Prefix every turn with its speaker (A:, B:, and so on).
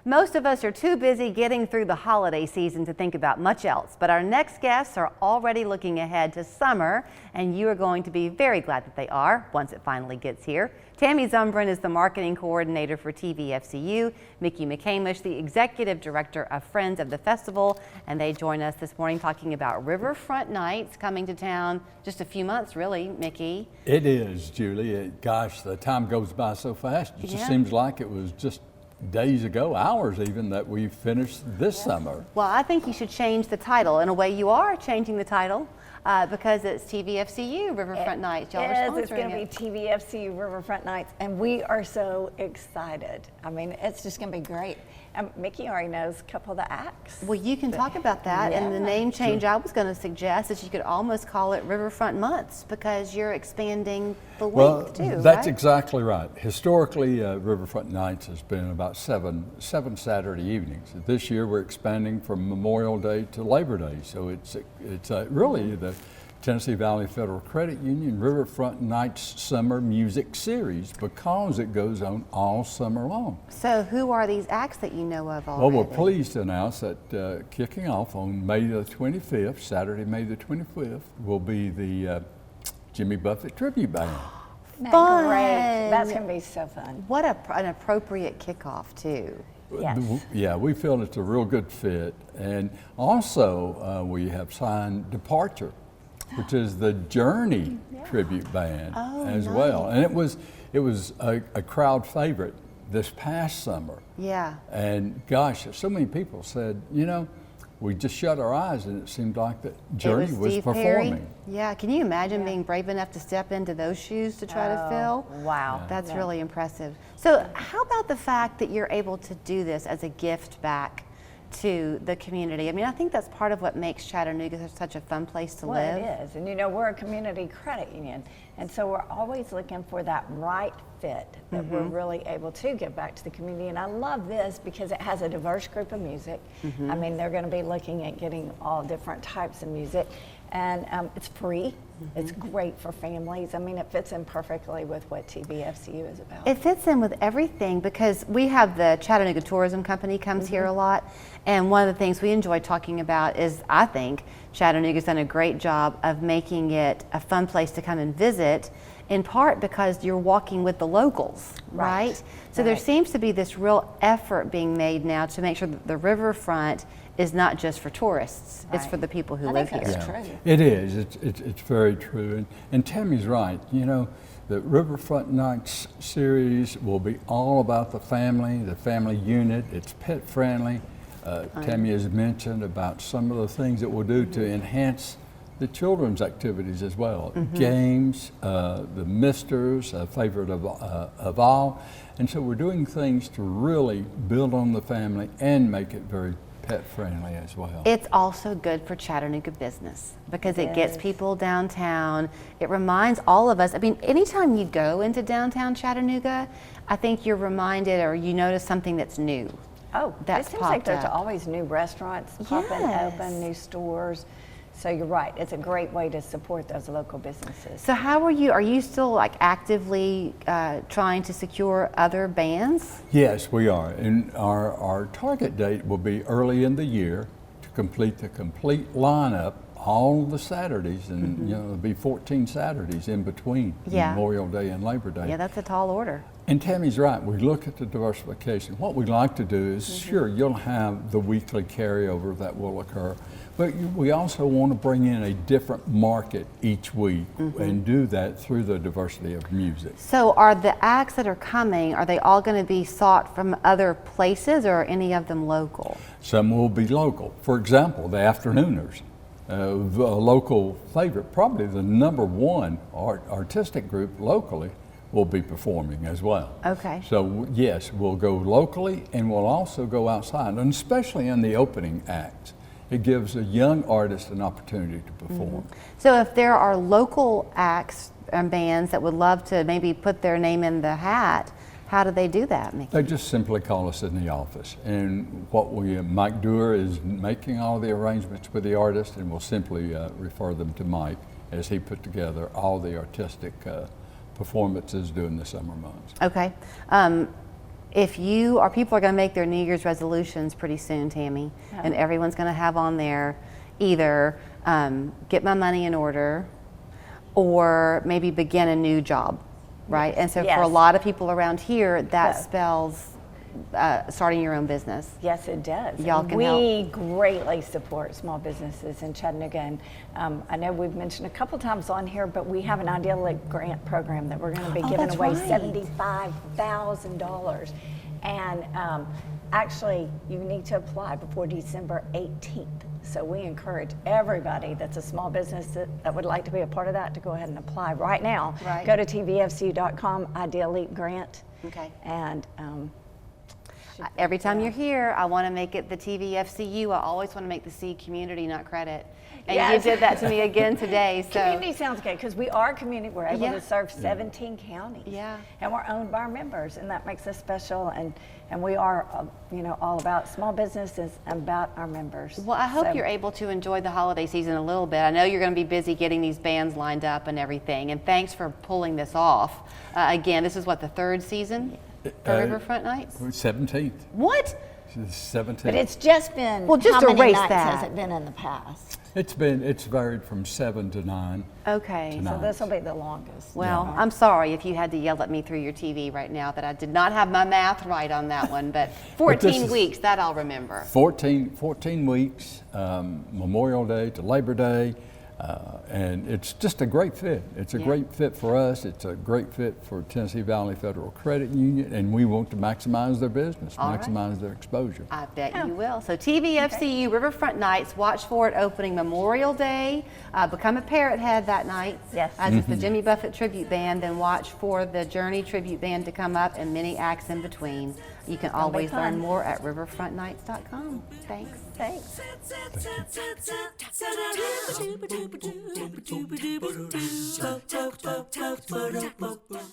A: Most of us are too busy getting through the holiday season to think about much else, but our next guests are already looking ahead to summer, and you are going to be very glad that they are once it finally gets here. Tammy Zumbrin is the marketing coordinator for TVFCU, Mickey McCamish, the executive director of Friends of the Festival, and they join us this morning talking about Riverfront Nights coming to town just a few months, really, Mickey.
B: It is, Julie. Gosh, the time goes by so fast. It just seems like it was just days ago, hours even, that we finished this summer.
A: Well, I think you should change the title. In a way, you are changing the title because it's TVFCU Riverfront Nights. Y'all are sponsoring
C: it's going to be TVFCU Riverfront Nights, and we are so excited. I mean, it's just going to be great. And Mickey already knows a couple of the acts.
A: Well, you can talk about that, and the name change I was going to suggest is you could almost call it Riverfront Months because you're expanding the length too,
B: that's
A: right?
B: exactly right. Historically, Riverfront Nights has been about seven Saturday evenings. This year we're expanding from Memorial Day to Labor Day, so it's really the Tennessee Valley Federal Credit Union Riverfront Nights Summer Music Series because it goes on all summer long.
A: So who are these acts that you know of already?
B: Well, we're pleased to announce that kicking off on May the 25th, Saturday, May the 25th, will be the Jimmy Buffett Tribute Band.
A: Fun.
C: Great. That's going to be so fun.
A: What an appropriate kickoff too.
C: Yes.
B: Yeah, we feel it's a real good fit. And also we have signed Departure, which is the Journey tribute band as well. And it was a crowd favorite this past summer.
A: Yeah.
B: And gosh, so many people said, you know, we just shut our eyes and it seemed like that Journey was performing.
A: Yeah, can you imagine being brave enough to step into those shoes to try to fill?
C: Wow.
A: That's really impressive. So how about the fact that you're able to do this as a gift back to the community? I mean, I think that's part of what makes Chattanooga such a fun place to live.
C: It is. And you know, we're a community credit union, and so we're always looking for that right fit that we're really able to give back to the community. And I love this because it has a diverse group of music. I mean, they're going to be looking at getting all different types of music, and it's free. It's great for families. I mean, it fits in perfectly with what TVFCU is about.
A: It fits in with everything because we have the Chattanooga Tourism Company comes here a lot, and one of the things we enjoy talking about is, I think, Chattanooga's done a great job of making it a fun place to come and visit, in part because you're walking with the locals, right? So there seems to be this real effort being made now to make sure that the riverfront is not just for tourists, it's for the people who live here.
C: That's true.
B: It is, it's very true. And Tammy's right, you know, the Riverfront Nights series will be all about the family unit. It's pet friendly. Tammy has mentioned about some of the things that we'll do to enhance the children's activities as well. Games, the Misters, a favorite of all. And so we're doing things to really build on the family and make it very pet friendly as well.
A: It's also good for Chattanooga business because it gets people downtown. It reminds all of us, I mean, anytime you go into downtown Chattanooga, I think you're reminded or you notice something that's new.
C: Oh,
A: That's
C: it seems like there's
A: popped up.
C: always new restaurants popping open, new stores. So you're right, it's a great way to support those local businesses.
A: So how are you still like actively trying to secure other bands?
B: Yes, we are. And our target date will be early in the year to complete the complete lineup all the Saturdays, and you know, there'll be 14 Saturdays in between Memorial Day and Labor Day.
A: Yeah, that's a tall order.
B: And Tammy's right, we look at the diversification. What we like to do is, sure, you'll have the weekly carryover that will occur, but we also want to bring in a different market each week and do that through the diversity of music.
A: So are the acts that are coming, are they all going to be sought from other places or are any of them local?
B: Some will be local. For example, the Afternooners, a local favorite, probably the #1 artistic group locally, will be performing as well.
A: Okay.
B: So yes, we'll go locally and we'll also go outside, and especially in the opening acts. It gives a young artist an opportunity to perform.
A: So if there are local acts and bands that would love to maybe put their name in the hat, how do they do that, Mickey?
B: They just simply call us in the office, and Mike Dewar is making all the arrangements with the artist, and we'll simply refer them to Mike as he put together all the artistic performances during the summer months.
A: Okay. if you or people are going to make their New Year's resolutions pretty soon, Tammy, and everyone's going to have on there either get my money in order or maybe begin a new job, right? And so for a lot of people around here, that spells starting your own business.
C: Yes, it does.
A: Y'all can
C: we
A: help.
C: greatly support small businesses in Chattanooga. And I know we've mentioned a couple times on here, but we have an Ideal Leap grant program that we're going to be giving
A: that's
C: away
A: right.
C: $75,000. And actually, you need to apply before December 18th. So we encourage everybody that's a small business that would like to be a part of that to go ahead and apply right now.
A: Right.
C: Go to tvfcu.com, Ideal Leap Grant.
A: Okay.
C: And
A: Every time you're here, I want to make it the TVFCU. I always want to make the C community, not credit. And you did that to me again today. So
C: community sounds good because we are a community. We're able to serve 17 counties.
A: Yeah.
C: And we're owned by our members, and that makes us special. And we are, all about small businesses and about our members.
A: Well, I hope you're able to enjoy the holiday season a little bit. I know you're going to be busy getting these bands lined up and everything. And thanks for pulling this off. Again, this is what, the third season for Riverfront Nights?
B: 17th.
A: What?
B: 17th.
C: But it's just been,
A: well, just
C: how many
A: erase
C: nights
A: that.
C: has it been in the past?
B: It's varied from 7 to 9.
A: Okay.
B: Tonight.
C: So this will be the longest.
A: Well, I'm sorry if you had to yell at me through your TV right now that I did not have my math right on that one, but 14 weeks, that I'll remember.
B: 14 weeks, Memorial Day to Labor Day, and it's just a great fit. It's a great fit for us. It's a great fit for Tennessee Valley Federal Credit Union, and we want to maximize their business, maximize their exposure.
A: I bet you will. So TVFCU Riverfront Nights, watch for it opening Memorial Day. Become a Parrot Head that night.
C: Yes.
A: As it's the Jimmy Buffett Tribute Band. Then watch for the Journey Tribute Band to come up and many acts in between. You can always learn more at riverfrontnights.com. Thanks.
C: Thanks.
D: Thanks.